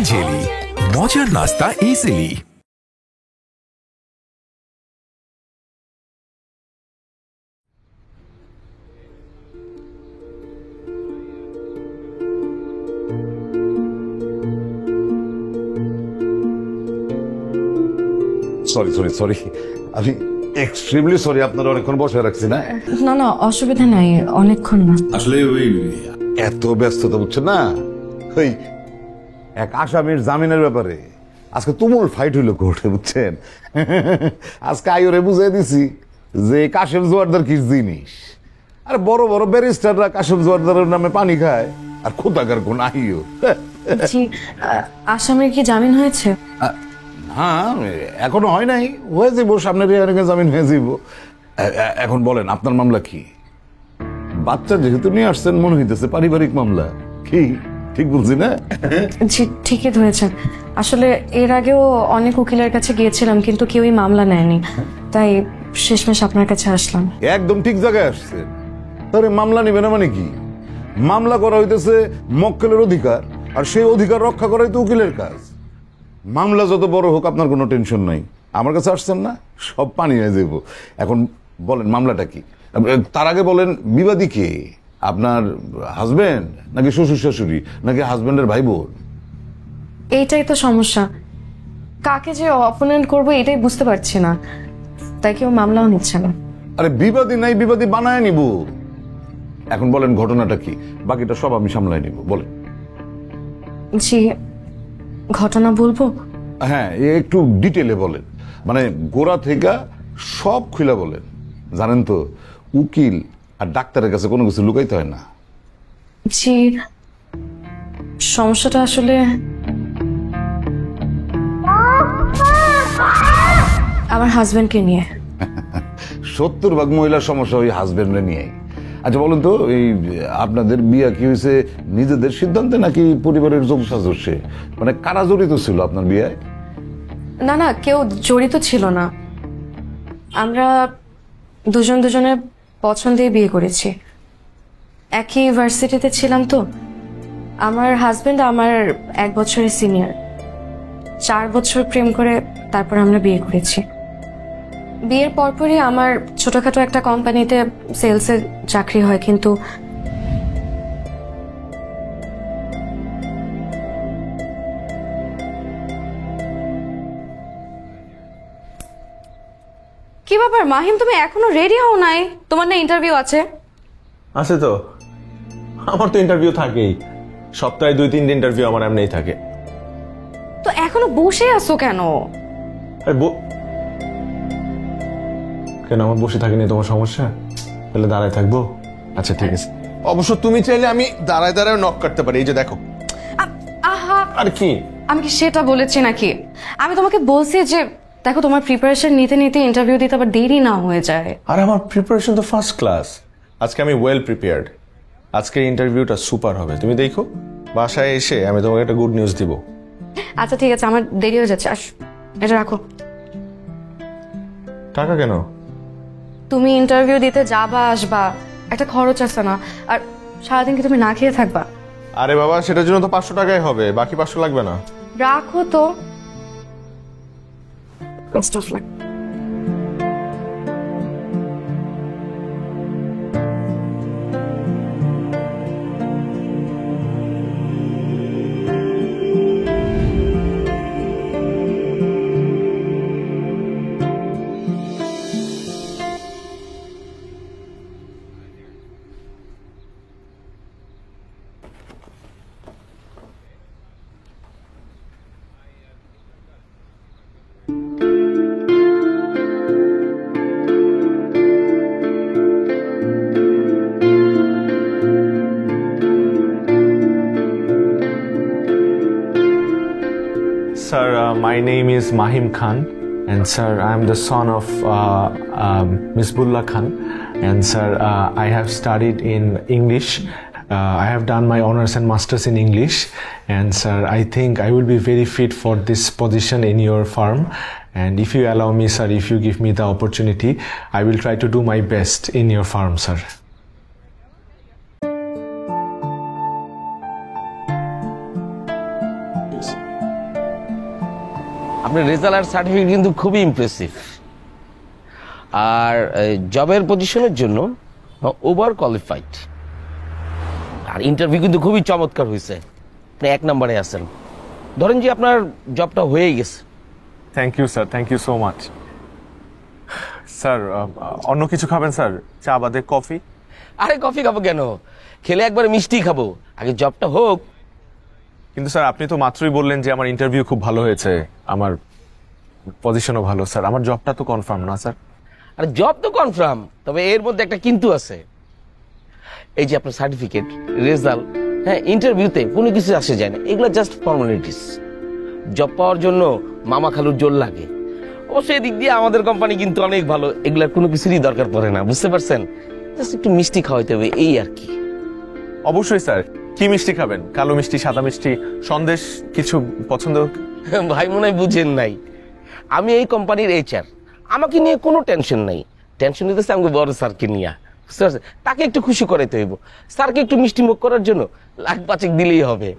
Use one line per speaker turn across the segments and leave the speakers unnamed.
পানজেলি, মজার নাস্তা easily.
Sorry sorry sorry, আমি এক্সট্রিমলি সরি, আপনারা অনেকক্ষণ বসে রাখছি না।
না না, অসুবিধা নাই, অনেকক্ষণ না।
আসলে ওই এত ব্যস্ততা বুঝছেন না, ওই এক আসামির জামিনের ব্যাপারে আজকে তুমুল ফাইট হইলো কোর্টে, বুঝছেন। আজকে আইওরে বুঝিয়ে দিছি যে কাশেম জোয়ারদার কি জিনিস। আর বড় বড় ব্যারিস্টাররা কাশেম জোয়ারদারের নামে পানি খায়, আর খোদাকার কোন আইও।
জি, আসামির কি জামিন হয়েছে?
হ্যাঁ, এখনো হয় নাই, হয়ে যাবো, সামনের ইয়ারিংয়ে জামিন হয়ে যাব। এখন বলেন আপনার মামলা কি? বাচ্চা যেহেতু নিয়ে আসছেন, মনে হইতেছে পারিবারিক মামলা। কি ঠিক বলছি না?
জি ঠিকই ধরেছেন। আসলে এর আগেও অনেক উকিলের কাছে গিয়েছিলাম, কিন্তু কেউই মামলা নেয়নি, তাই শেষমেশ আপনার কাছে আসলাম।
একদম ঠিক জায়গায় আসছেন। তাহলে মামলা নিবে না মানে কি? মামলা করা হইতেছে মক্কেলের অধিকার, আর সেই অধিকার রক্ষা করাই তো উকিলের কাজ। মামলা যত বড় হোক আপনার কোনো টেনশন নাই, আমার কাছে আসছেন না, সব পানি হয়ে যাব। এখন বলেন মামলাটা কি? তার আগে বলেন বিবাদী কে? আপনার হাজবেন্ড নাকি শ্বশুর শাশুড়ি নাকি হাজবেন্ডের ভাই বোন?
এইটাই তো সমস্যা, কাকে যে অপোনেন্ট করবো এটাই বুঝতে পারছি না, তাই কেউ মামলাও নিচ্ছে না।
আরে বিবাদী নাই, বিবাদী বানায় নিব। এখন বলেন ঘটনাটা কি, বাকিটা সব আমি সামলায় নিব। বলেন।
জি, ঘটনা বলবো?
হ্যাঁ, একটু ডিটেলে বলেন, মানে গোড়া থেকে সব খুলে বলেন। জানেন তো, উকিল আর ডাক্তারের কাছে কোনো কিছু লুকাইতে হয় না।
জি, সমস্যাটা আসলে আমার হাজবেন্ডকে নিয়ে।
70% মহিলার সমস্যা ওই হাজবেন্ডে নিয়ে। আচ্ছা বলুন তো, এই আপনাদের বিয়ে কি হয়েছে নিজেদের সিদ্ধান্তে নাকি পরিবারের যোগ সাজস্যে? মানে কারা জড়িত ছিল আপনার বিয়েয়?
না না, কেউ জড়িত ছিল না, আমরা দুজন দুজনের পছন্দেই বিয়ে করেছি। একই ইউনিভার্সিটিতে ছিলাম তো। আমার হাজবেন্ড আমার 1 বছরের সিনিয়র। 4 বছর প্রেম করে তারপর আমরা বিয়ে করেছি। বিয়ের পরপরই আমার ছোটখাটো একটা কোম্পানিতে সেলসের চাকরি হয়, কিন্তু কি ব্যাপার মাহিম, তুমি এখনো রেডি হও নাই? তোমার না ইন্টারভিউ আছে?
আছে তো, আমার তো ইন্টারভিউ থাকেই, সপ্তাহে 2-3 ইন্টারভিউ আমার এমনিই থাকে।
তো এখনো বসে আছো কেন?
কেন আমার বসে থাকিনি তোমার সমস্যা? তাহলে দাঁড়ায় থাকবো? আচ্ছা ঠিক আছে, অবশ্য তুমি চাইলে আমি দাঁড়ায় দাঁড়ায় নক করতে পারি, এই যে দেখো।
আহা,
আর কি
আমি কি সেটা বলেছি নাকি? আমি তোমাকে বলছি যে দেখো, তোমার প্রিপারেশন নিতে নিতে ইন্টারভিউ দিতে আবার দেরি না হয়ে যায়।
আর আমার প্রিপারেশন তো ফার্স্ট ক্লাস, আজকে আমি ওয়েল প্রিপেয়ার্ড। আজকের ইন্টারভিউটা সুপার হবে, তুমি দেখো। বাসায় এসে আমি তোমাকে একটা গুড নিউজ দিব।
আচ্ছা ঠিক আছে, আমার দেরি হয়ে যাচ্ছে, এটা রাখো।
টাকা কেন?
তুমি ইন্টারভিউ দিতে যাবা আসবা, একটা খরচ আছে না? আর সারাদিন কি তুমি না খেয়ে থাকবা?
আরে বাবা, সেটার জন্য তো 500 টাকাই হবে, বাকি 500 লাগবে না।
রাখো তো। Best of luck.
Sir, my name is Mahim Khan, and sir, I am the son of Miss Bulla Khan, and sir, I have studied in English. I have done my honors and masters in English, and sir, I think I will be very fit for this position in your firm. And if you allow me, sir, if you give me the opportunity, I will try to do my best in your firm, sir.
আপনার result আর certificate কিন্তু খুবই impressive, আর জবের পজিশনের জন্য over qualified, আর interview কিন্তু খুবই চমৎকার হয়েছে, আপনি 1 নম্বরে আছেন। ধরেন যে আপনার জবটা হয়েই গেছে।
Thank you sir, thank you so much. Sir অন্য কিছু খাবেন স্যার? চা বাদে কফি?
আরে কফি খাবো কেন, খেলে একবার মিষ্টি খাবো, আগে জবটা হোক।
কিন্তু স্যার আপনি তো মাত্রই বললেন যে আমার ইন্টারভিউ খুব ভালো হয়েছে, আমার পজিশনও ভালো। স্যার আমার জবটা তো কনফার্ম না স্যার?
আর জব তো কনফার্ম, তবে এর মধ্যে একটা কিন্তু আছে। এই যে আপনার সার্টিফিকেট, রেজাল্ট, হ্যাঁ, ইন্টারভিউতে কোনো কিছু আসে যায় না, এগুলো জাস্ট ফর্মালিটিস। জব পাওয়ার জন্য মামা খালুর জোর লাগে। অবশ্যই এদিক দিয়ে আমাদের কোম্পানি কিন্তু অনেক ভালো, এগুলার কোনো কিছুরই দরকার পড়ে না, বুঝতে পারছেন? জাস্ট একটু মিষ্টি খাওয়াইতে হবে, এই আর কি।
অবশ্যই স্যার। কি মিষ্টি খাবেন? কালো মিষ্টি, সাদা মিষ্টি, সন্দেশ কিছু পছন্দ?
ভাই মনে হয় বুঝেন নাই, আমি এই কোম্পানির HR, আমাকে নিয়ে কোনো টেনশন নাই। টেনশন নিতেছে আমাকে বড় স্যারকে নিয়ে, বুঝতে পারছেন? তাকে একটু খুশি করাইতে হইব, স্যারকে একটু মিষ্টি মুখ করার জন্য 1,05,000 দিলেই হবে।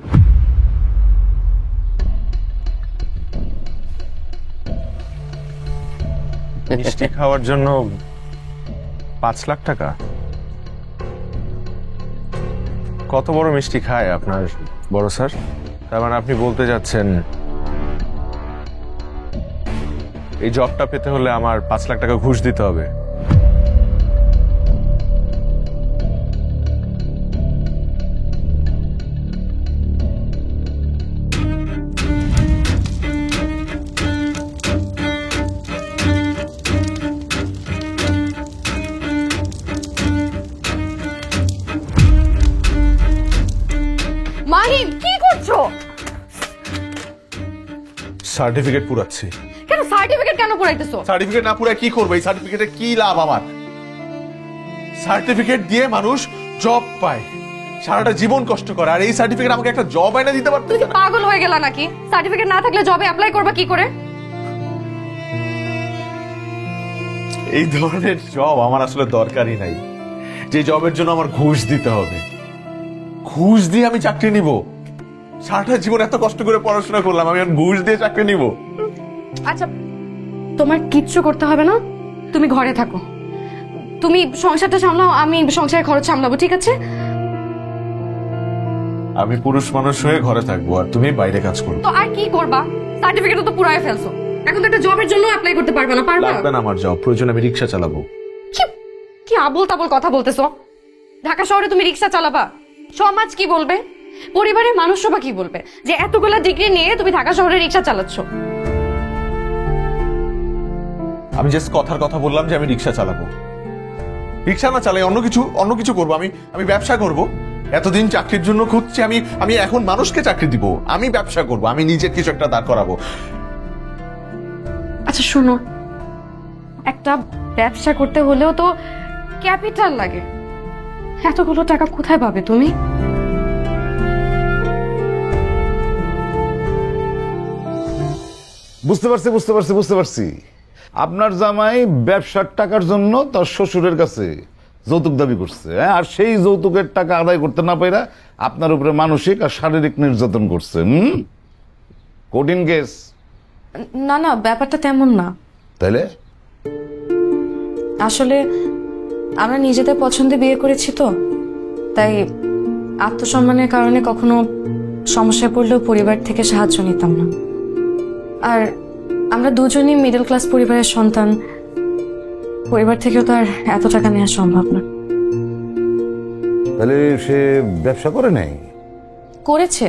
মিষ্টি খাওয়ার জন্য 5 লাখ টাকা? কত বড় মিষ্টি খায় আপনার বড় স্যার? তার মানে আপনি বলতে যাচ্ছেন এই জবটা পেতে হলে আমার 5 লাখ টাকা ঘুষ দিতে হবে?
মাহিম, কি করছো?
সার্টিফিকেট পুরাচ্ছি।
কেন সার্টিফিকেট কেন পড়াইতেছো?
সার্টিফিকেট না পুরায় কি করবে? এই সার্টিফিকেটে কি লাভ আমার? সার্টিফিকেট দিয়ে মানুষ জব পায়, সারাটা জীবন কষ্ট করে, আর এই সার্টিফিকেট আমাকে একটা জব আইনা দিতে পারতো?
তুই কি পাগল হয়ে গেলা নাকি? সার্টিফিকেট না থাকলে জবে অ্যাপ্লাই করবা কি করে?
এই ধরনের জব আমার আসলে দরকারই নাই, যে জবের জন্য আমার ঘুষ দিতে হবে। ঘুষ দিয়ে আমি চাকরি নিব? সারাটা জীবন এত কষ্ট করে পড়াশোনা করলাম, আমি এখন ঘুষ দিয়ে চাকরি নিব?
আচ্ছা, তোমার কিচ্ছু করতে হবে না, তুমি ঘরে থাকো, তুমি সংসারটা সামলাও, আমি সংসারের খরচ সামলাবো, ঠিক আছে?
আমি পুরুষ মানুষ হয়ে ঘরে থাকবো আর তুমি বাইরে কাজ করবে।
তো আর কি করবা? সার্টিফিকেট তো পুরাই ফেলছো, এখন তো একটা জবের জন্য অ্যাপ্লাই করতে পারবে না। পারবা?
লাগবে না আমার জব, প্রয়োজন আমি রিক্সা চালাবো।
কি আবল তাবল কথা বলতেছো? ঢাকা শহরে তুমি রিক্সা চালাবা? সমাজ কি বলবে? পরিবারের মানুষ সবা কি বলবে যে এতগুলা ডিগ্রি নিয়ে তুমি ঢাকা শহরে রিক্সা চালাচ্ছ?
আমি জাস্ট কথার কথা বললাম যে আমি রিক্সা চালাবো। রিক্সা না চালাই অন্য কিছু করবো। আমি ব্যবসা করব। এতদিন চাকরির জন্য খুঁজছি, আমি এখন মানুষকে চাকরি দিব। আমি ব্যবসা করব, আমি নিজের কিছু একটা দাঁড় করাবো।
আচ্ছা শোনো, একটা ব্যবসা করতে হলেও তো ক্যাপিটাল লাগে, এতগুলো টাকা কোথায় পাবে তুমি?
বুঝতে পারছি আপনার জামাই ব্যবসার টাকার জন্য তার শ্বশুরের কাছে যৌতুক দাবি করছে, হ্যাঁ? আর সেই যৌতুকের টাকা আদায় করতে না পাইরা আপনার উপরে মানসিক আর শারীরিক নির্যাতন করছে। কঠিন কেস।
না না, ব্যাপারটা তেমন না।
তাইলে
আসলে আমরা নিজেদের পছন্দে বিয়ে করেছি তো, তাই আত্মসম্মানের কারণে কখনো সমস্যায় পড়লেও পরিবার থেকে সাহায্য নিতাম না। আর আমরা দুজনই মিডল ক্লাস পরিবারের সন্তান, পরিবার থেকেও তো আর এত টাকা নেওয়া সম্ভব না।
তাহলে সে ব্যবসা করে নাই?
করেছে,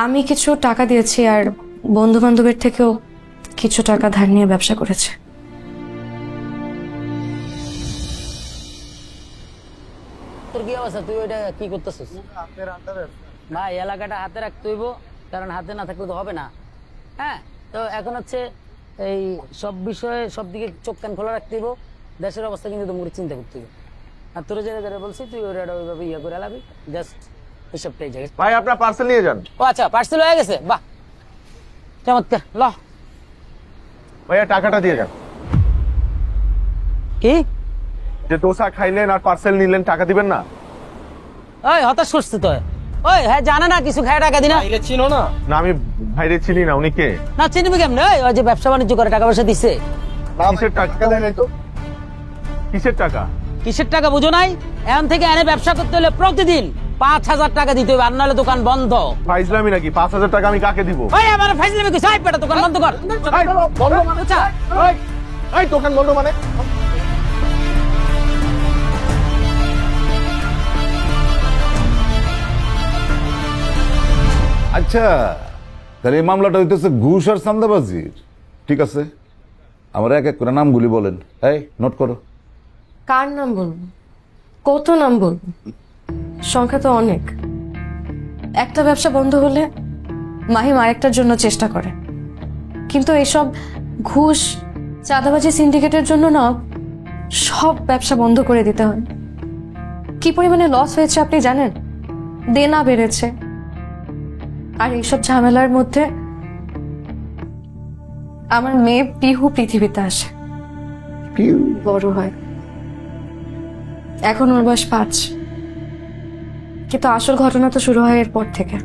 আমি কিছু টাকা দিয়েছি আর বন্ধু বান্ধবের থেকেও কিছু টাকা ধার নিয়ে ব্যবসা করেছে।
তোর কি অবস্থা? তুই ওইটা কি করতেছিস? ভাই এলাকাটা হাতে রাখতে হইব, কারণ হাতে না থাকলে তো হবে না। হ্যাঁ, তো এখন হচ্ছে এই সব বিষয়ে সব দিকে চোখ কান খোলা রাখতে হইব। দেশের অবস্থা কিন্তু তোমাকে চিন্তা করতে হইব। আর তোর যারা যারা বলছি তুই ওইটা ওইভাবে ইয়ে করে লাবি, জাস্ট এসবটাই জায়গা।
ভাই আপনার পার্সেল নিয়ে যান।
ও আচ্ছা, পার্সেল হয়ে গেছে, বাহ চমৎকার। ল
ভাইয়া টাকাটা দিয়ে যান।
কি
যে দোসা খাইলেন আর পার্সেল নিলেন, টাকা দিবেন না?
ওই হতাশ করছে তো, ওই হ্যাঁ জানে না কিছু খায় টাকা দিনা
চিনো না?
না আমি ভাইরে চিনি না, উনি কে?
না চিনবি কেমনে? ওই যে ব্যবসা বাণিজ্য করে টাকা পয়সা দিচ্ছে।
কিসের টাকা দেয় নাই তো? কিসের টাকা?
কিসের টাকা বুঝো নাই? এখন থেকে এনে ব্যবসা করতে হলে প্রতিদিন 5,000 টাকা দিতে হবে, আর নাহলে দোকান বন্ধ।
ফাইজলামি নাকি? 5,000 টাকা আমি কাকে দিব?
ওই আমার ফাইজলামি কইছ, আই বেটা দোকান বন্ধ কর।
এই, বন্ধ মানে?
আচ্ছা
এই দোকান বন্ধ মানে?
আচ্ছা, তাহলে এই মামলাটা হইতেছে ঘুষ আর চান্দাবাজির। ঠিক আছে, আমার এক এক করে নামগুলি বলেন। এই নোট করো।
কার নাম বলবো? কত নাম বলবো? সংখ্যা তো অনেক। একটা ব্যবসা বন্ধ হলে মাহিম আরেকটার জন্য চেষ্টা করে, কিন্তু এইসব ঘুষ চাঁদাবাজি সিন্ডিকেটের জন্য না সব ব্যবসা বন্ধ করে দিতে হয়। কি পরিমাণে লস হয়েছে আপনি জানেন? দেনা বেড়েছে। আর এইসব ঝামেলার মধ্যে আমার মেয়ে পিহু পৃথিবীতে আসে, বড় হয়। এখন ওর বয়স 5, কিন্তু আসল ঘটনা তো শুরু হয় এরপর থেকে।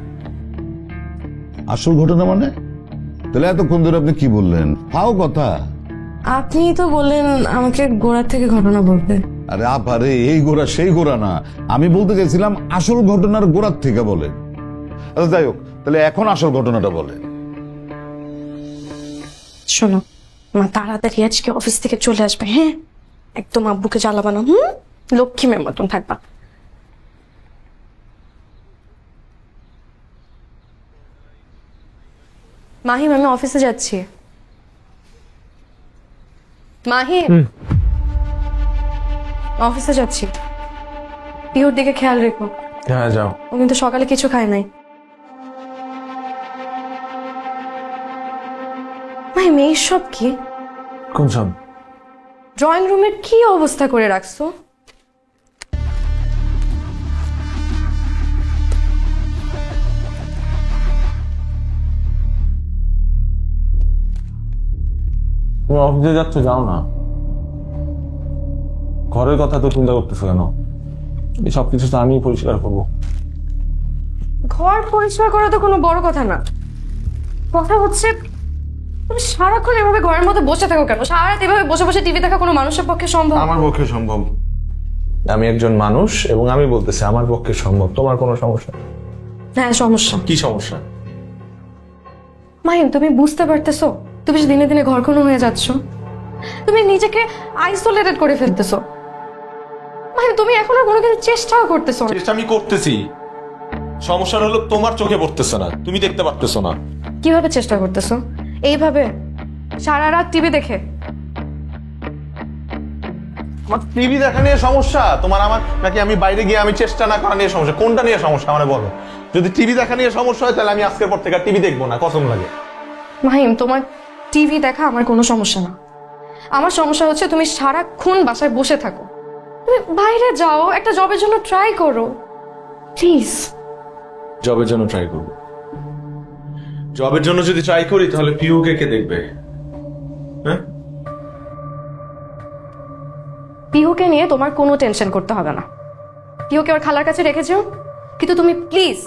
আসল ঘটনা মানে? তাহলে এতক্ষণ ধরে আপনি কি বললেন? ফাও কথা।
আপনি তো বললেন আমাকে গোড়া থেকে ঘটনা বলতে।
আরে আপারে, এই গোড়া সেই গোড়া না, আমি বলতে চাইছিলাম আসল ঘটনার গোড়ার থেকে বলেন। আচ্ছা যাই হোক, তাহলে এখন আসল ঘটনাটা বলেন।
শোনো, মা তাড়াতাড়ি আজকে অফিস থেকে চলে আসবে। হ্যাঁ, একদম আব্বুকে জ্বালাবা না। লক্ষ্মী মেয়ের মতন থাকবা। মাহিম, আমি অফিসে যাচ্ছি। মাহিম, অফিসে যাচ্ছি। পিওর দিকে খেয়াল রেখো।
হ্যাঁ যাও।
ও কিন্তু সকালে কিছু খায় নাই। মাহিম, এইসব কি?
কোন সব?
ড্রয়িং রুমের কি অবস্থা করে রাখছো?
তুমি অফিসে যাচ্ছ, যাও না। ঘরের কথা তো চিন্তা করতেছো কেন? এই সবকিছু তো আমি পরিষ্কার করবো।
ঘর পরিষ্কার করা তো কোনো বড় কথা না। কথা হচ্ছে তুমি সারাক্ষণ এভাবে ঘরের মধ্যে বসে থাকো কেন? সারা রাত এভাবে বসে বসে টিভি দেখা কোনো মানুষের পক্ষে সম্ভব?
আমার পক্ষে সম্ভব। আমি একজন মানুষ এবং আমি বলতেছি আমার পক্ষে সম্ভব। তোমার কোনো সমস্যা?
হ্যাঁ, সমস্যা।
কি সমস্যা?
মাহিম, তুমি বুঝতে পারতেছো তুমি যে দিনে দিনে ঘরকোনো হয়ে যাচ্ছ? তুমি নিজেকে আইসোলেটেড করে ফেলতেছো। মাহিম, তুমি এখনো কোনো কিছু চেষ্টাও করতেছো না।
চেষ্টা আমি করতেছি। সমস্যা হলো তোমার চোখে পড়তেছে না, তুমি দেখতে পারতেছো না।
কিভাবে চেষ্টা করতেছো? এইভাবে সারা রাত টিভি দেখে?
আমার টিভি দেখা নিয়ে সমস্যা তোমার, আমার নাকি আমি বাইরে গিয়ে আমি চেষ্টা না করা নিয়ে সমস্যা? কোনটা নিয়ে সমস্যা মানে বলো? যদি টিভি দেখা নিয়ে সমস্যা হয় তাহলে আমি আজকের পর থেকে টিভি দেখবো না, কসম লাগে।
মাহিম, তোমার টিভি দেখা আমার কোনো সমস্যা না। আমার সমস্যা হচ্ছে তুমি সারাক্ষণ বাসায় বসে থাকো। তুমি বাইরে যাও, একটা জবের জন্য ট্রাই করো প্লিজ।
জবের জন্য ট্রাই করবো? জবের জন্য যদি ট্রাই করি তাহলে পিউকে কে দেখবে? হ্যাঁ,
পিহুকে নিয়ে তোমার কোনো টেনশন করতে হবে না। পিহুকে ওর খালার কাছে রেখেছো, কিন্তু তুমি প্লিজ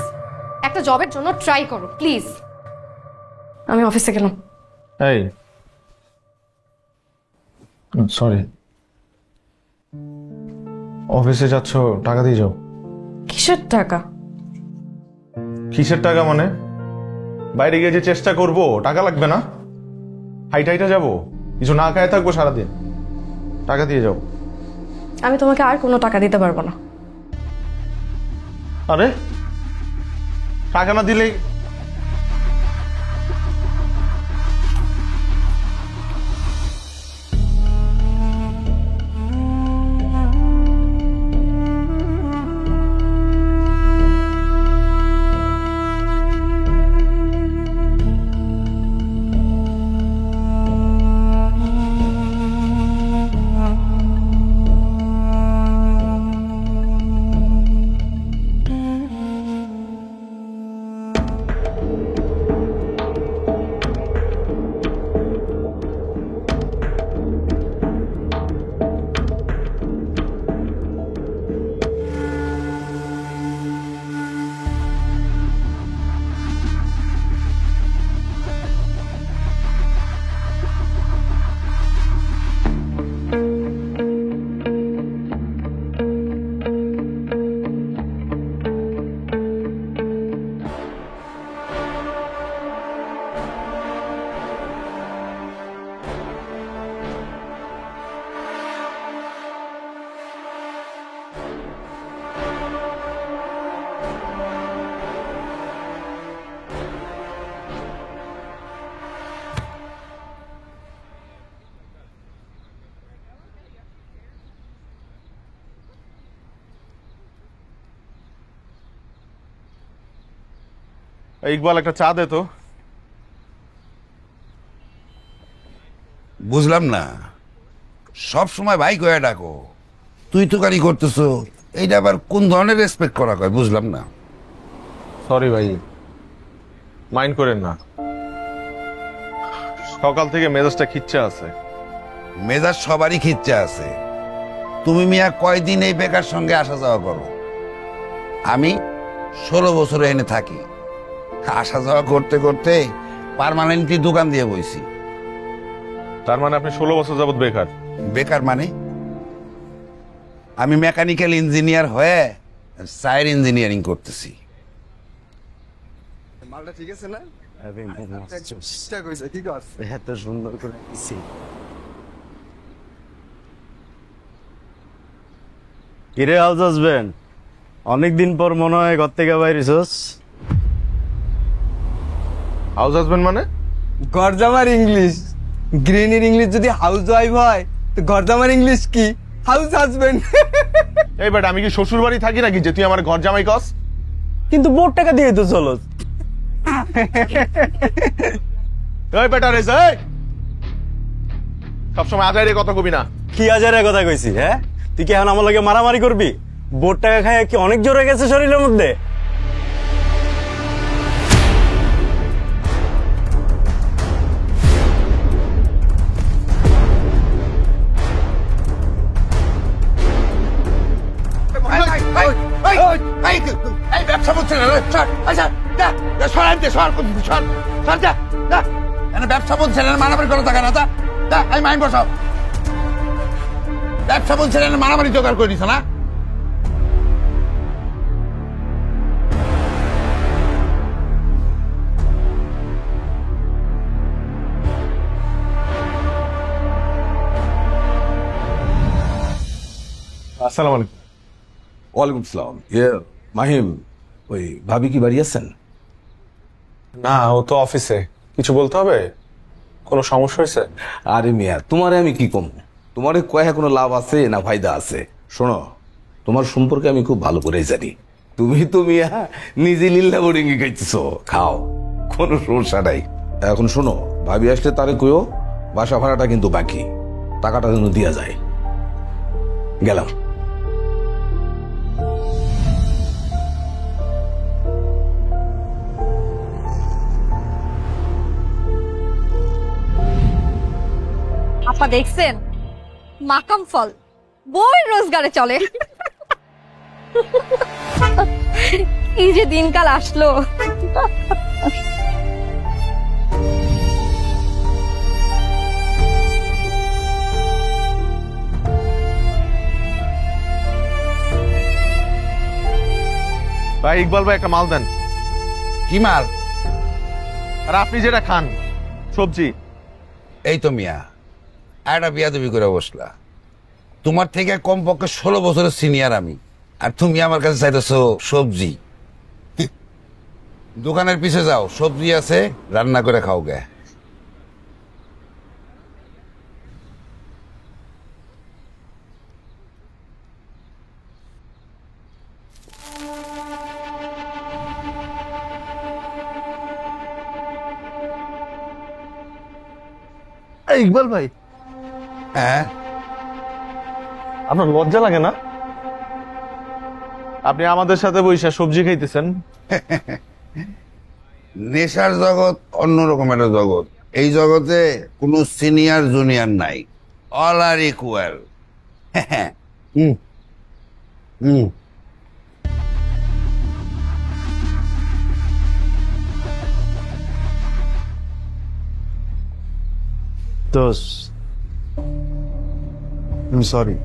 একটা জবের জন্য ট্রাই করো প্লিজ। আমি অফিসে গেলাম।
এই সরি, অফিসে যাচ্ছ, টাকা দিয়ে যাও।
কিসের টাকা?
কিসের টাকা মানে? বাইরে গিয়ে যে চেষ্টা করবো টাকা লাগবে না? হাইটা হাইটা যাবো, কিছু না খায় থাকবো সারাদিন, টাকা দিয়ে যাও।
আমি তোমাকে আর কোনো টাকা দিতে পারবো না।
আরে টাকা না দিলে? ইকবাল একটা চা দে তো।
বুঝলাম না, সব সময় ভাই কয়ে ডাকো, তুই তো গাড়ি করতেছো, এইটা আবার কোন ধরনের রেসপেক্ট করা কয় বুঝলাম না।
সরি ভাই, মাইন্ড করেন না, সকাল থেকে মেজাজটা খিচ্ছে আছে।
মেজাজ সবারই খিচ্ছে আছে। তুমি মিয়া কয়দিন এই বেকার সঙ্গে আসা যাওয়া করো? আমি 16 বছর এনে থাকি, আসা যাওয়া করতে করতে পার্মানেন্টলি দোকান দিয়ে বইছি।
তার মানে আপনি 16 বছর যাবত বেকার?
বেকার মানে আমি মেকানিক্যাল ইঞ্জিনিয়ার হয়ে সাইড ইঞ্জিনিয়ারিং করতেছি।
মালটা ঠিক আছে না? এত সুন্দর করে দিছি। কিরে হাউস হাজবেন্ড, অনেকদিন পর মনে হয় ঘর থেকে বাইরেছস।
হাউস হাজবেন্ড মানে?
ঘরজামার ইংলিশ। গ্রিনির ইংলিশ যদি হাউস ওয়াইফ হয় তো ঘরজামার ইংলিশ কি? House husband.
এই বেটা, আমি কি শ্বশুর বাড়ি থাকি নাকি যে তুই আমার ঘর জামাই কস?
কিন্তু বোর্ড টাকা দিয়ে তো চলো।
এই বেটা রে, সবসময় আজাইরে কথা কবি না।
কি আজারের কথা কইছি? হ্যাঁ, তুই কি এখন আমার লগে মারামারি করবি? বোর্ড টাকা খায় কি অনেক জোরে গেছে শরীরের মধ্যে?
ব্যবসা করছে না, ব্যবসা বলছে না, মারামারি করে থাকে না। আমি মাইন বসাও, ব্যবসা বলছে না, মারামারি জোগাড় করে দিছ না।
আসসালামু আলাইকুম।
ওয়ালাইকুম সালাম। মাহিম, ওই ভাবি কি বাড়ি আছেন?
না, ও তো অফিসে। কিছু বলতে হবে? কোনো সমস্যা হয়েছে?
আরে মিয়া, তোমারে আমি কি কম, তোমারে কয়ে কোনো লাভ আছে না ফায়দা আছে? শোনো, তোমার সম্পর্কে আমি খুব ভালো করে জানি। তুমি তো মিয়া নিজে লিল্লা বোর্ডিং এ খাইতেছো, খাও, কোনো সমস্যা নাই। এখন শোনো, ভাবি আসলে তারে কইও বাসা ভাড়াটা কিন্তু বাকি, টাকাটা যেন দিয়া যায়। গেলাম।
আপা দেখছেন, মাকাম ফল বই রোজগারে চলে। কি যে দিনকাল আসলো।
ভাই ইকবাল ভাই, একটা মাল দেন।
কি মাল?
আর আপনি যেটা খান, সবজি।
এই তো মিয়া একটা বিয়াদবি করে বসলা। তোমার থেকে কমপক্ষে 16 বছরের সিনিয়র আমি, আর তুমি আমার কাছে চাইতেছো সবজি। দোকানের পিছে যাও, সবজি আছে, রান্না করে খাও গে।
ইকবাল ভাই,
হ্যাঁ,
আপনার লজ্জা লাগে না? আপনি আমাদের সাথে বইসা সবজি খাইতেছেন।
নেশার জগৎ অন্যরকম একটা জগৎ। এই জগতে কোনো সিনিয়র জুনিয়র নাই, অল আর ইকুয়াল।
সরি,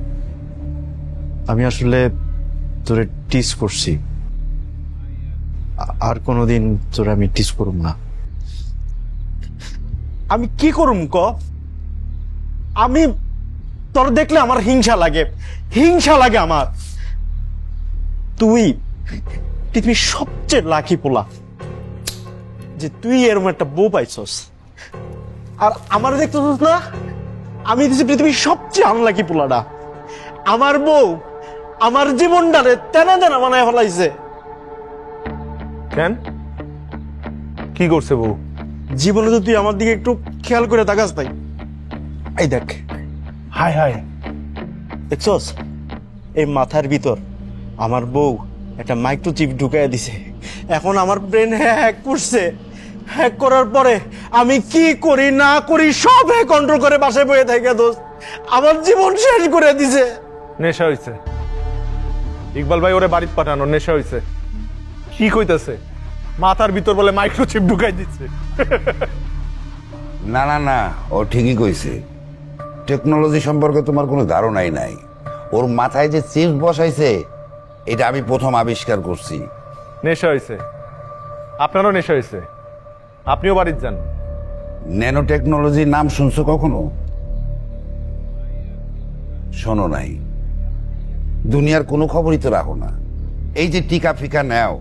আমি আসলে তোরে টিস করছি। আর কোনোদিন তোরে আমি টিস করব না। আমি কি করুম ক? আমি তোর দেখলে আমার হিংসা লাগে, হিংসা লাগে আমার। তুই পৃথিবীর সবচেয়ে লাকি পোলা যে তুই এরকম একটা বউ পাইছস। আর আমার দেখতেছস না, আমি দিছি পৃথিবীর সবচেয়ে আনলাকি পোলাটা। আমার বউ আমার জীবনটারে তেনা তেনা বানায় ফেলাইছে।
কেন? কি করছে বউ?
জীবনে তো তুই আমার দিকে একটু খেয়াল করে তাকাস তাই। এই দেখ,
হাই হাই,
দেখছস এই মাথার ভিতর আমার বউ একটা মাইক্রোচিপ ঢুকাইয়া দিছে। এখন আমার ব্রেন হ্যাক করছে। হ্যাক করার পরে আমি কি করি না করি সব কন্ট্রোল করে বাসায় বয়ে থাকে দোস্ত। আমার জীবন শেষ করে দিছে।
নেশা হইছে। ইকবাল ভাই ওরে বাড়িতে পাঠানো, নেশা হইছে। কি কইতাছে? মাথার ভিতর বলে মাইক্রোচিপ ঢুকাই দিচ্ছে।
না না না, ও ঠিকই কইছে। টেকনোলজি সম্পর্কে তোমার কোনো ধারণাই নাই। ওর মাথায় যে চিপ বসাইছে এটা আমি প্রথম আবিষ্কার করছি।
নেশা হইছে, আপনারও নেশা হইছে। আপনিও বাড়িতে যান।
ন্যানো টেকনোলজির নাম শুনছো কখনো? শোনো নাই? দুনিয়ার কোনো খবরই তো রাখো না। এই যে টিকা ফিকা নেও,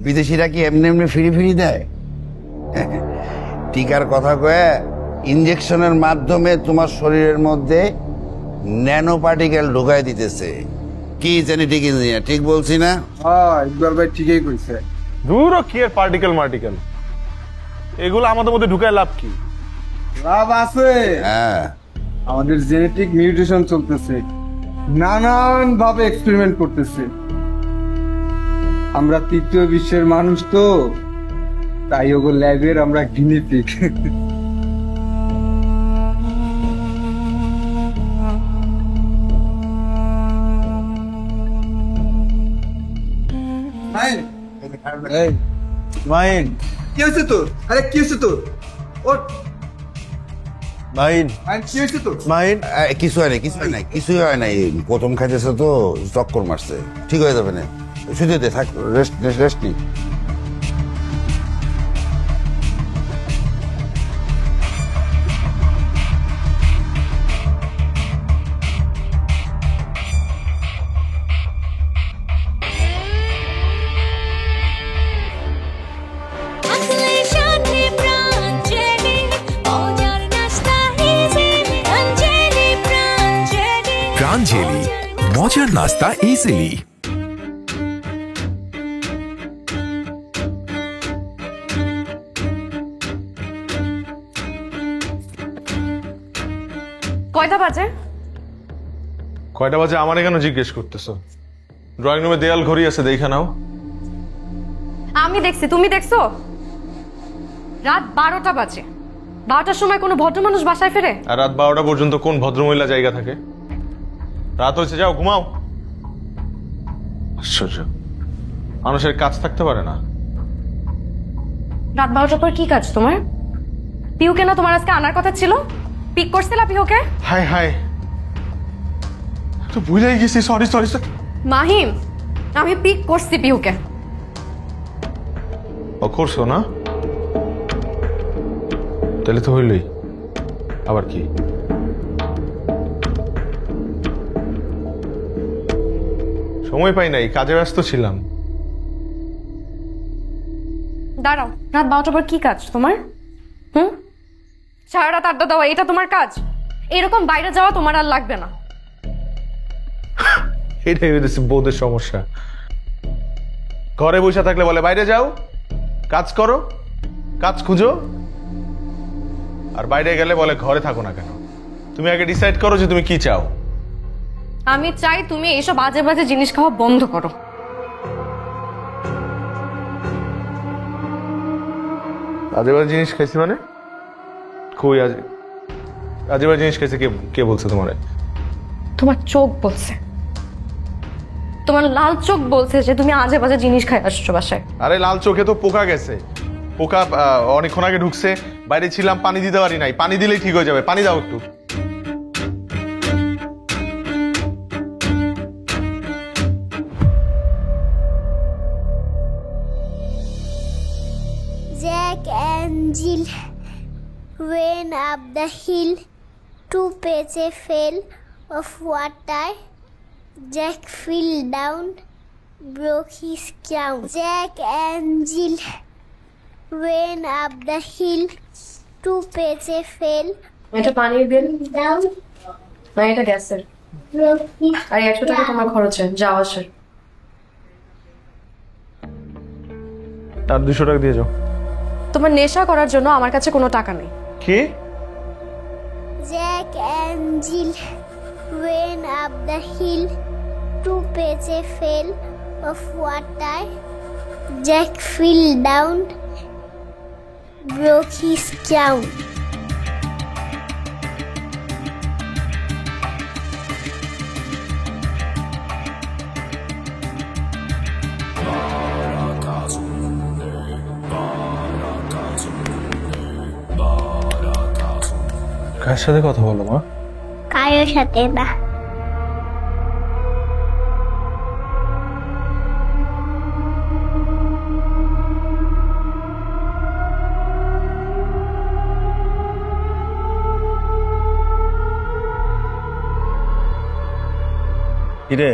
বিদেশিরা কি এমনি এমনি ফিরি ফিরি দেয়? টিকার কথা কয়ে ইনজেকশনের মাধ্যমে তোমার শরীরের মধ্যে ন্যানো পার্টিকেল ঢুকাই দিতেছে। কি জেনেটিক ইঞ্জিনিয়ার, ঠিক বলছি না?
হ্যাঁ, ইকবাল ভাই ঠিকই কইছে।
দূরও কি এর পার্টিকেল মার্টিকেল, এগুলো আমাদের মধ্যে ঢুকায় লাভ কি?
লাভ আছে।
হ্যাঁ,
আমাদের জেনেটিক মিউটেশন চলতেছে, নানান ভাবে এক্সপেরিমেন্ট করতেছে। আমরা তৃতীয় বিশ্বের মানুষ তো, তাই ওগো ল্যাবের আমরা গিনিপিগ।
মাইন
কি হয়েছে তোর? আরে কি হয়েছে তোর? ওর
মাইন
কি হয়েছে তোর?
মাইন
কিছু হয় নাই, কিছু হয় নাই, কিছুই হয় নাই। প্রথম খাইতেছে তো চক্কর মারছে, ঠিক হয়ে যাবে না। শুধু দে, থাক, রেস্ট রেস্ট নি।
প্রাঞ্জলি, মজার নাস্তা ইজিলি।
কয়টা বাজে?
কয়টা বাজে আমারে কেন জিজ্ঞেস করতেছো? ড্রয়িং রুমে দেয়াল ঘড়ি আছে, দেখে নাও।
আমি দেখছি, তুমি দেখছো? রাত 12টা বাজে। 12টার সময় কোনো ভদ্র মানুষ বাসায় ফেরে?
আর রাত 12টা পর্যন্ত কোন ভদ্রমহিলা জায়গা থাকে? রাত হয়েছে, যাও ঘুমাও। আশ্চর্য, মানুষের কাজ থাকতে পারে না।
রাত 12টার পর কি কাজ তোমার? পিহুকে না তোমার আজকে আনার কথা ছিল? পিক করছিলা পিহুকে?
হাই হাই, তো ভুলেই গেছি। Sorry sorry sorry.
মাহিম, আমি পিক করছি পিহুকে।
ও করছো না? তাহলে তো হইলই, আবার কি? সময় পাই নাই, কাজে ব্যস্ত ছিলাম।
দাঁড়াও, রাত 12টার পর কি কাজ তোমার? সারা রাত আড্ডা দেওয়া এটা তোমার কাজ? এরকম বাইরে যাওয়া তোমার আর লাগবে না।
এটাই হয়েছে বউদের সমস্যা। ঘরে বসে থাকলে বলে বাইরে যাও, কাজ করো, কাজ খুঁজো। আর বাইরে গেলে বলে ঘরে থাকো না কেন? তুমি আগে ডিসাইড করো যে তুমি কি চাও।
আমি চাই তুমি এইসব বাজে বাজে জিনিস খাওয়া বন্ধ করো।
আজে বাজে জিনিস খাইছি মানে? কই আজে বাজে জিনিস খাইছে? কে বলছে তোমারে?
তোমার চোখ বলছে, তোমার লাল চোখ বলছে যে তুমি আজে বাজে জিনিস খাই আসছো বাসায়।
আরে লাল চোখে তো পোকা গেছে। পোকা অনেকক্ষণ আগে ঢুকছে, বাইরে ছিলাম, পানি দিতে পারি নাই। পানি দিলেই ঠিক হয়ে যাবে, পানি দাও একটু।
Jack and Jill went up the hill to fetch a pail of water. Jack fell down, broke his crown. Jack and Jill went up the hill to fetch a pail.
এটা পানির বিল
Down,
না, এটা গ্যাসের।
broke his
আর 100 টাকা তোমার খরচে যাওয়া আসার।
আর 200 টাকা দিয়ে যাও।
তোমার নেশা করার জন্য আমার কাছে কোনো টাকা নেই।
কি?
Jack and Jill went up the hill to fetch a pail of water. Jack fell down, broke his crown.
কার সাথে কথা বলো মা?
কারোর সাথে না।
কিরে,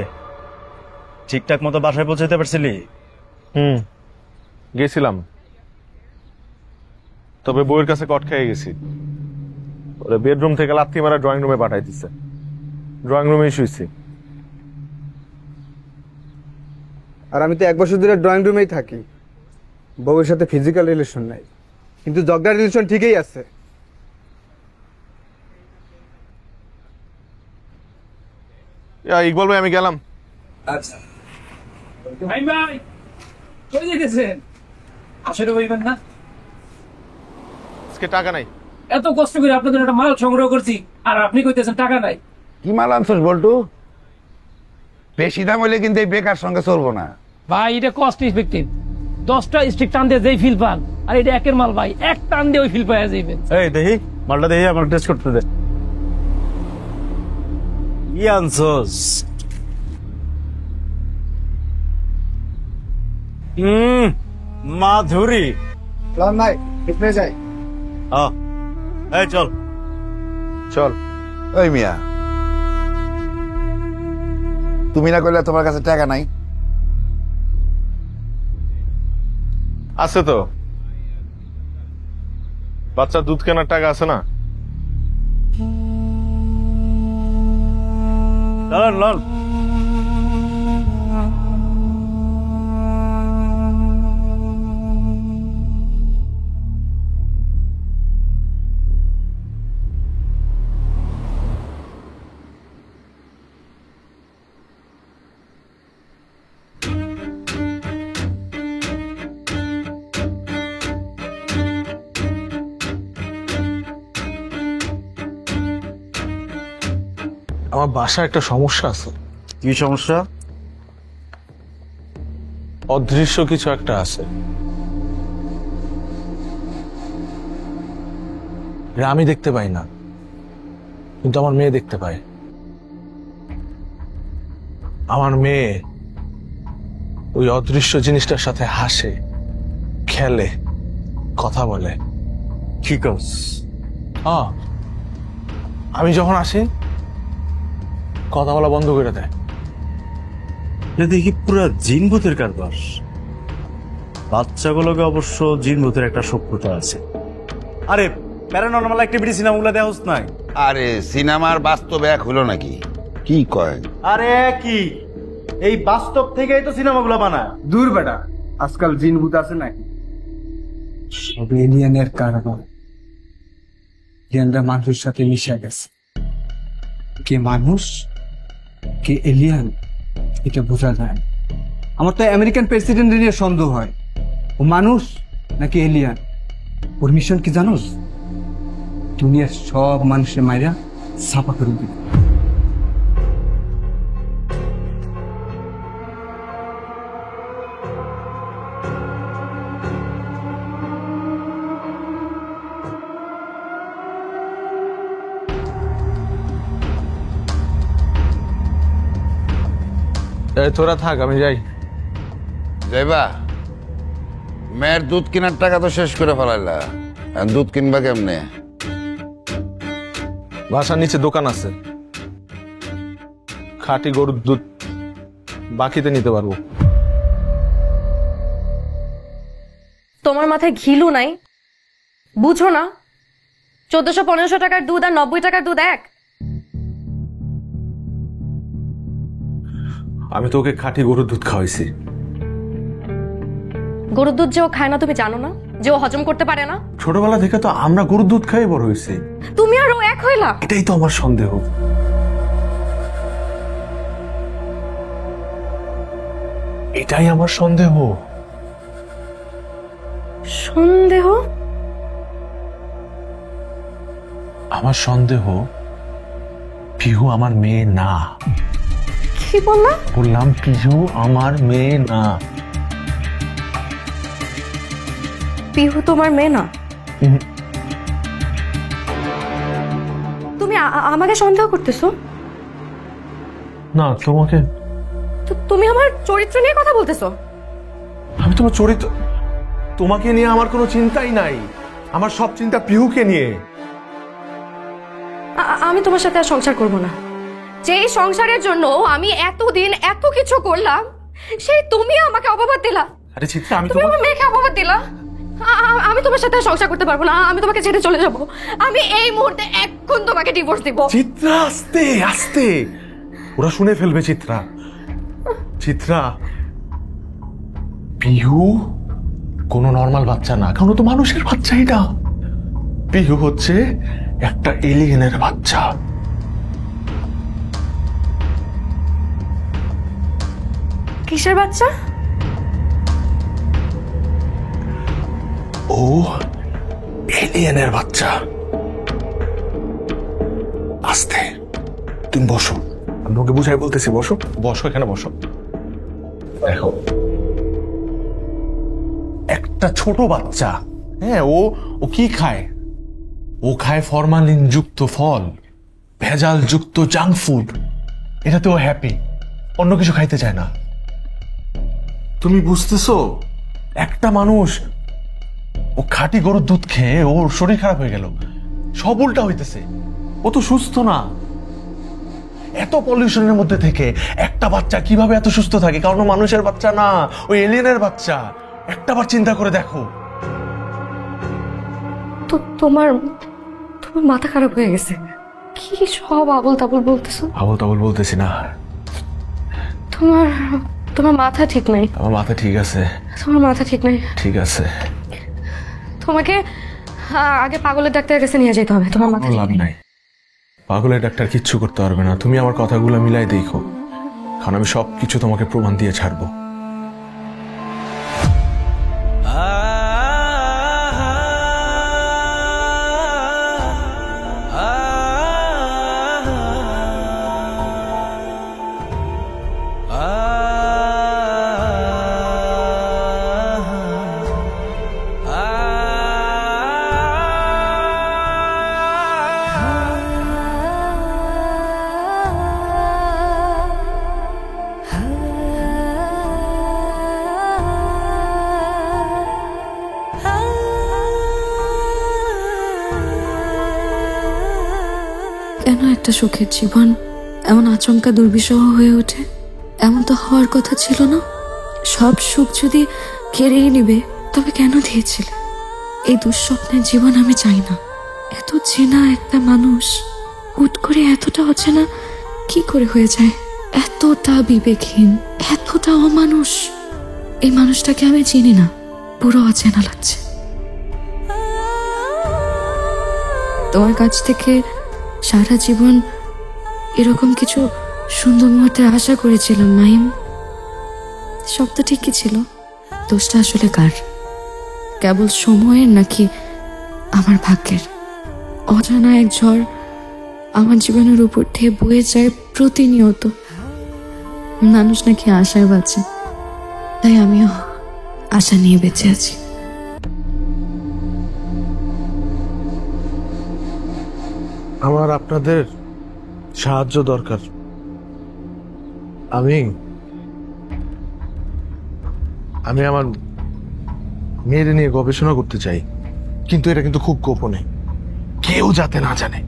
ঠিকঠাক মতো বাসায় পৌঁছাতে পারছিলি?
গেছিলাম, তবে বউয়ের কাছে কট খেয়ে গেছি। ওরা বেডরুম থেকে লাথি মারা ড্রয়িং রুমে পাঠাই দিচ্ছে। ড্রয়িং রুমেই শুইছি।
আর আমি তো 1 বছর ধরে ড্রয়িং রুমেই থাকি। বউয়ের সাথে ফিজিক্যাল রিলেশন নাই, কিন্তু জগদার রিলেশন ঠিকই আছে।
ইকবাল ভাই, আমি গেলাম।
আচ্ছা ভাই, কই যেতেছেন? আসলে হইবেন না,
আজকে টাকা নাই।
এত কষ্ট করে আপনাদের একটা মাল সংগ্রহ করছি, আর আপনি কইতেছেন টাকা নাই।
কি মাল আনছস বল্টু? বেশি দাম হইলে কিন্তু এই বেকার সঙ্গে চলবো না
ভাই। এটা কস্ট ইফেক্টিভ, 10টা স্টিক টান দিয়ে যেই ফিল পান, আর এটা একের মাল ভাই, এক টান দিয়ে ওই ফিল পাওয়া যাইবেন।
এই দেখি মালটা, দেখি আমার টেস্ট করতে দে। কি আনছস? মাধুরী।
ভাই এখানে যাই।
এই চল
চল। ওই মিয়া, তুমি না কইলে তোমার কাছে টাকা নাই?
আছে তো, বাচ্চা দুধ কেনার টাকা আছে না?
চল লন।
আমার বাসায় একটা সমস্যা আছে।
কি সমস্যা?
অদৃশ্য কিছু একটা আছে। আমি দেখতে পাই না, কিন্তু আমার মেয়ে দেখতে পায়। আমার মেয়ে ওই অদৃশ্য জিনিসটার সাথে হাসে, খেলে, কথা বলে।
কি কস?
আমি যখন আসি কথা বলা বন্ধ করে দেয়।
দেখি পুরা জিন ভূতের কারবার। বাচ্চাগুলোকে অবশ্য জিন ভূতের একটা সভ্যতা আছে। আরে প্যারানরমাল অ্যাক্টিভিটি সিনেমাগুলো দেখোস নাই?
আরে সিনেমার বাস্তবে এক হলো নাকি? কি কয়?
আরে কি এই বাস্তব থেকেই তো সিনেমাগুলো বানায়।
দূর বেটা, আজকাল জিন ভূত আছে নাকি? সব এলিয়ানের কারবার। এলিয়ানরা মানুষের সাথে মিশে গেছে। কে মানুষ কে এলিয়ান এটা বোঝা যায়। আমার তো আমেরিকান প্রেসিডেন্ট নিয়ে সন্দেহ হয়, ও মানুষ নাকি এলিয়ান। ওর মিশন কি জানোস? দুনিয়ার সব মানুষের মাইরা ছাপা করে দিবে।
তোরা থাক, আমি যাই।
যাইবা? মেয়ের দুধ কেনার টাকা তো শেষ করে ফেলাইলা, দুধ কিনবা কেমনে?
বাসার নিচে দোকান আছে, খাঁটি গরুর দুধ বাকিতে নিতে পারবো।
তোমার মাথায় ঘিলু নাই? বুঝো না 1400-1500 টাকার দুধ আর 90 টাকার দুধ এক?
আমি তো ওকে খাঁটি গরুর দুধ খাওয়াইছি।
গরুর দুধ যে ও খায় না তুমি জানো না? যে ও হজম করতে পারে না?
ছোটবেলা থেকে তো আমরা গরুর দুধ খাই বড় হয়েছি।
তুমি আর ও এক হইলা?
এটাই তো আমার সন্দেহ। এটাই আমার সন্দেহ।
সন্দেহ?
আমার সন্দেহ পিহু আমার মেয়ে না।
কি বললা?
বললাম পিহু আমার মেয়ে না।
পিহু তোমার মেয়ে না? তুমি আমাকে সন্দেহ করতেছো?
না, তোমাকে।
তুমি আমার চরিত্র নিয়ে কথা বলতেছো?
আমি তোমার চরিত্র, তোমাকে নিয়ে আমার কোনো চিন্তাই নাই। আমার সব চিন্তা পিহুকে নিয়ে।
আমি তোমার সাথে আর সংসার করব না। যেই সংসারের জন্য আমি এতদিন এত কিছু করলাম, সেই তুমি আমাকে অপবাদ দিলা।
আরে চিত্রা, আমি
তুমি আমার মেয়েকে অপবাদ দিলা। আমি তোমার সাথে আর সংসার করতে পারবো না। আমি তোমাকে ছেড়ে চলে যাব। আমি এই মুহূর্তে এখন তোমাকে ডিভোর্স দিব।
চিত্রা, আস্তে আস্তে, ওরা শুনে ফেলবে। চিত্রা, চিত্রা, পিহু কোনো নর্মাল বাচ্চা না, কারণ তো মানুষের বাচ্চা। এটা পিহু হচ্ছে একটা এলিয়েনের বাচ্চা।
কিসের বাচ্চা?
ও এলিয়েনের বাচ্চা। আস্তে, তুমি বসো, আমি ওকে বুঝাই বলতেছি। বসো বসো, এখানে বসো। দেখো, একটা ছোট বাচ্চা, হ্যাঁ, ও কি খায়? ও খায় ফরমালিন যুক্ত ফল, ভেজাল যুক্ত জাঙ্ক ফুড। এটাতে ও হ্যাপি, অন্য কিছু খাইতে চায় না। তুমি বুঝতেছো? একটা মানুষ ও খাঁটি গরুর দুধ খেয়ে ওর শরীর খারাপ হয়ে গেল, সব উল্টা হইতেছে। ও তো সুস্থ না। এত পলিউশনের মধ্যে থেকে একটা বাচ্চা কিভাবে এত সুস্থ থাকে? কারণ মানুষের বাচ্চা না, ওই এলিয়েনের বাচ্চা। একটাবার চিন্তা করে দেখো।
তো তোমার মাথা খারাপ হয়ে গেছে? কি সব আবল তাবল বলতেছো?
আবল তাবল বলতেছি না।
তোমার মাথা ঠিক নাই।
আমার মাথা ঠিক আছে।
তোমার মাথা ঠিক নাই।
ঠিক আছে।
তোমাকে আগে পাগলের ডাক্তারের কাছে নিয়ে যেতে হবে। তোমার মাথা
লাভ নাই, পাগলের ডাক্তার কিচ্ছু করতে পারবে না। তুমি আমার কথাগুলো মিলাই দেখো, কারণ আমি সবকিছু তোমাকে প্রমাণ দিয়ে ছাড়বো।
কেন একটা সুখের জীবন এমন আচমকা দুর্বিষহ হয়ে ওঠে? এমন তো হওয়ার কথা ছিল না। সব সুখ যদি কেড়েই নিবে, তবে কেন দিয়েছিলে? এই দুঃস্বপ্নের জীবন আমি চাই না। এত চেনা একটা মানুষ হুট করে এতটা অচেনা কি করে হয়ে যায়? এতটা বিবেকহীন, এতটা অমানুষ। এই মানুষটাকে আমি চিনি না, পুরো অচেনা লাগছে। তোমার কাছ থেকে সারা জীবন এরকম কিছু সুন্দর মুহূর্তের আশা করেছিলাম মাহিম। সব তো ঠিকই ছিল। দোষটা আসলে কার? কেবল সময়ের নাকি আমার ভাগ্যের? অজানা এক ঝড় আমার জীবনের উপর দিয়ে বয়ে যায় প্রতিনিয়ত। মানুষ নাকি আশায় বাঁচে, তাই আমিও আশা নিয়ে বেঁচে আছি।
আমার আপনাদের সাহায্য দরকার। আমি আমার মেয়ের নিয়ে গবেষণা করতে চাই, কিন্তু এটা কিন্তু খুব গোপনে, কেউ যাতে না জানে।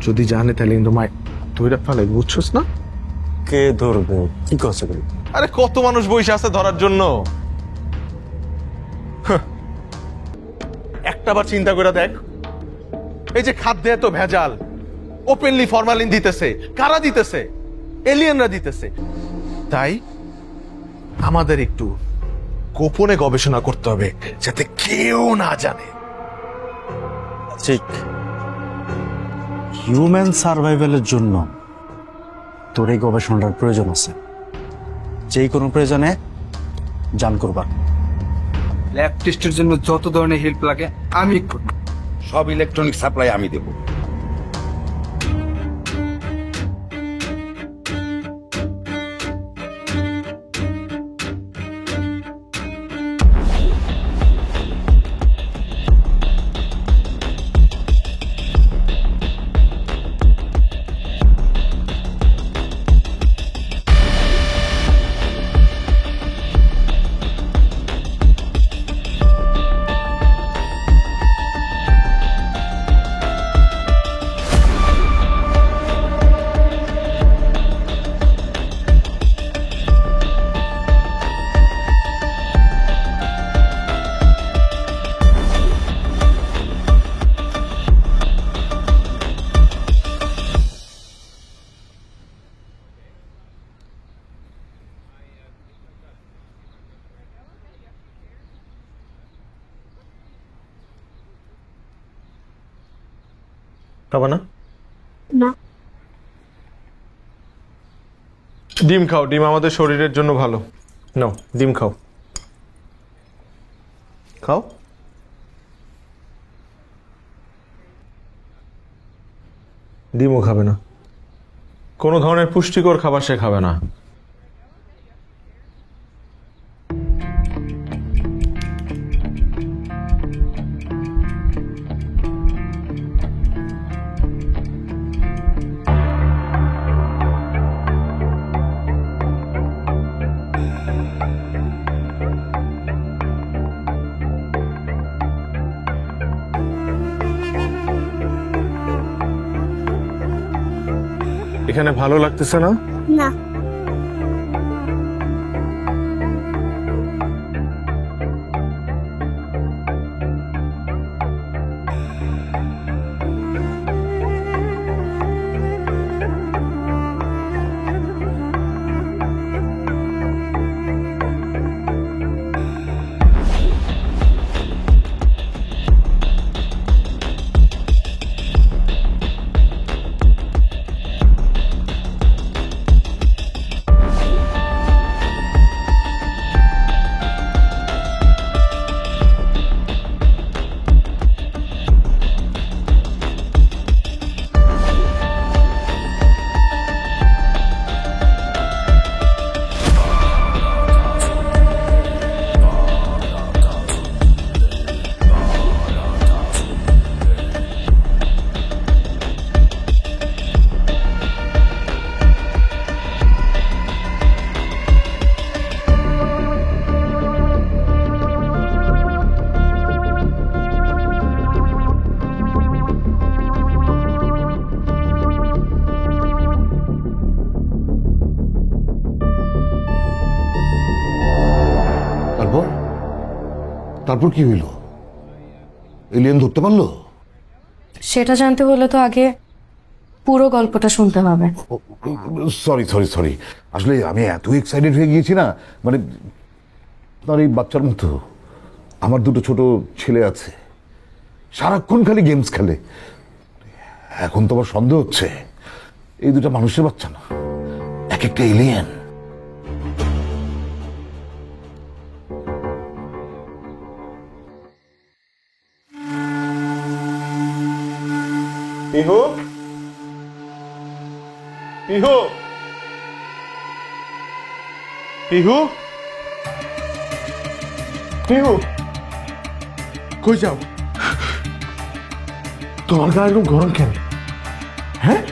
যদি জানে তাহলে কিন্তু তুইরা ফেলে, বুঝছস না?
কে ধরবে? কি করছে?
আরে কত মানুষ বসে আছে ধরার জন্য। একটাবার চিন্তা করে দেখ, এই যে খাদ্যে এত ভেজাল, ওপেনলি ফরমালিন দিতেছে, কারা দিতেছে? এলিয়েনরা দিতেছে। তাই আমাদের একটু গোপনে গবেষণা করতে হবে, যাতে কেউ না জানে।
ঠিক, হিউম্যান সার্ভাইভালের জন্য তোর এই গবেষণার প্রয়োজন আছে। যেই কোনো প্রয়োজনে জান করবার।
ল্যাব টেস্টের জন্য যত ধরনের হেল্প লাগে আমি করব।
সব ইলেকট্রনিক সাপ্লাই আমি দেব।
খাবা না?
না।
ডিম খাও, ডিম আমাদের শরীরের জন্য ভালো। নাও ডিম খাও, খাও। ডিমও খাবে না, কোনো ধরনের পুষ্টিকর খাবার সে খাবে না। এখানে ভালো লাগতেছে না?
না।
তারপর কি হইল? এলিয়েন ধরতে পারলো?
সেটা জানতে হলে তো আগে পুরো গল্পটা শুনতে হবে।
সরি সরি সরি, আসলে আমি এত এক্সাইটেড হয়ে গিয়েছি না, মানে তার এই বাচ্চার মতো। আমার দুটো ছোট ছেলে আছে, সারাক্ষণ খালি গেমস খেলে। এখন তো আমার সন্দেহ হচ্ছে এই দুটো মানুষের বাচ্চা না, এক একটা এলিয়েন।
পিহু, পিহু, পিহু, পিহু, কই যাও? তোমার গা একদম গরম কেন? হ্যাঁ,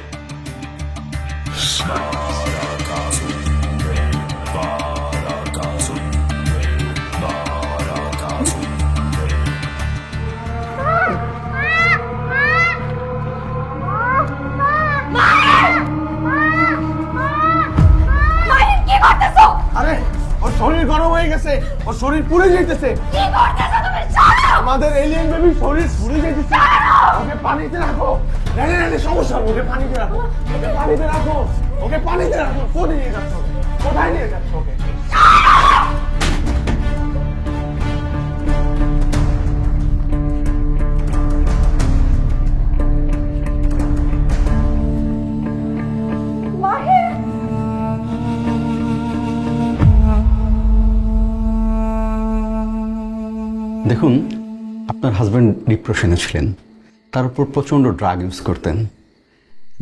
শরীর গরম হয়ে গেছে, ওর শরীর পুড়ে যাইতেছে।
কি করতেছো তুমি? ছাড়ো!
আমাদের এলিয়েন বেবি শরীর পুড়ে যাইতেছে। ওকে পানিতে রাখো। না না না, সমস্যা, ওকে পানিতে রাখো, ওকে পানিতে রাখো, ওকে পানিতে রাখো। কোথায় নিয়ে যাচ্ছ? কোথায় নিয়ে যাচ্ছ ওকে?
দেখুন, আপনার হাজব্যান্ড ডিপ্রেশনে ছিলেন, তার উপর প্রচণ্ড ড্রাগ ইউজ করতেন,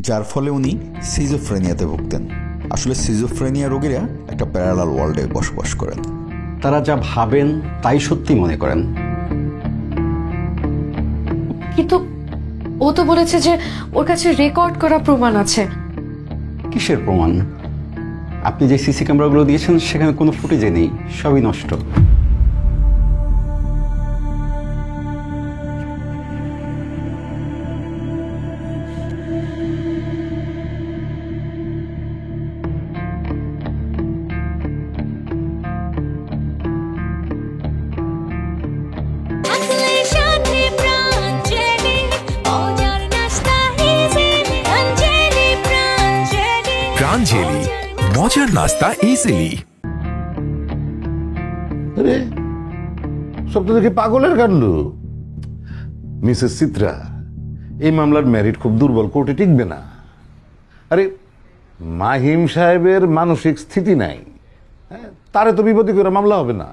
যার ফলে উনি সিজোফ্রেনিয়াতে ভুগতেন। আসলে সিজোফ্রেনিয়া রোগীরা একটা প্যারালাল ওয়ার্ল্ডে বসবাস করেন।
তারা যা ভাবেন তাই সত্যি মনে করেন।
কিন্তু ও তো বলেছে যে ওর কাছে রেকর্ড করা প্রমাণ আছে।
কিসের প্রমাণ? আপনি যে সিসি ক্যামেরাগুলো দিয়েছেন সেখানে কোনো ফুটেজে নেই, সবই নষ্ট।
প্রাঞ্জলি মজার নাস্তা ইজিলি।
আরে সব তো দেখি পাগলের কাণ্ড। মিসেস চিত্রা, এই মামলার ম্যারিট খুব দুর্বল, কোর্টে টিকবে না। আরে মাহিম সাহেবের মানসিক স্থিতি নাই, তারে তো বিপদে করে মামলা হবে না।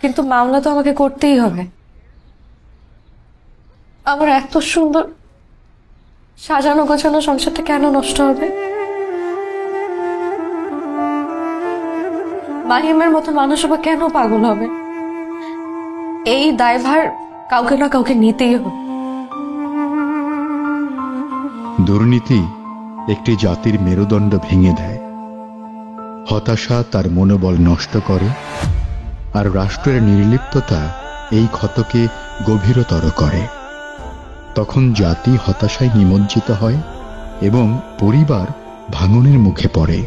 কিন্তু মামলা তো আমাকে করতেই হবে। আমার এত সুন্দর সাজানো গোছানো সংসারটা কেন নষ্ট হবে? মাহিমের মতো মানুষ আবার কেন পাগল হবে? এই দায়ভার কাউকে না কাউকে নিতেই হবে।
দুর্নীতি একটি জাতির মেরুদণ্ড ভেঙে দেয়, হতাশা তার মনোবল নষ্ট করে, আর রাষ্ট্রের নির্লিপ্ততা এই ক্ষতকে গভীরতর করে। তখন জাতি হতাশায় নিমজ্জিত হয় এবং পরিবার ভাঙনের মুখে পড়ে।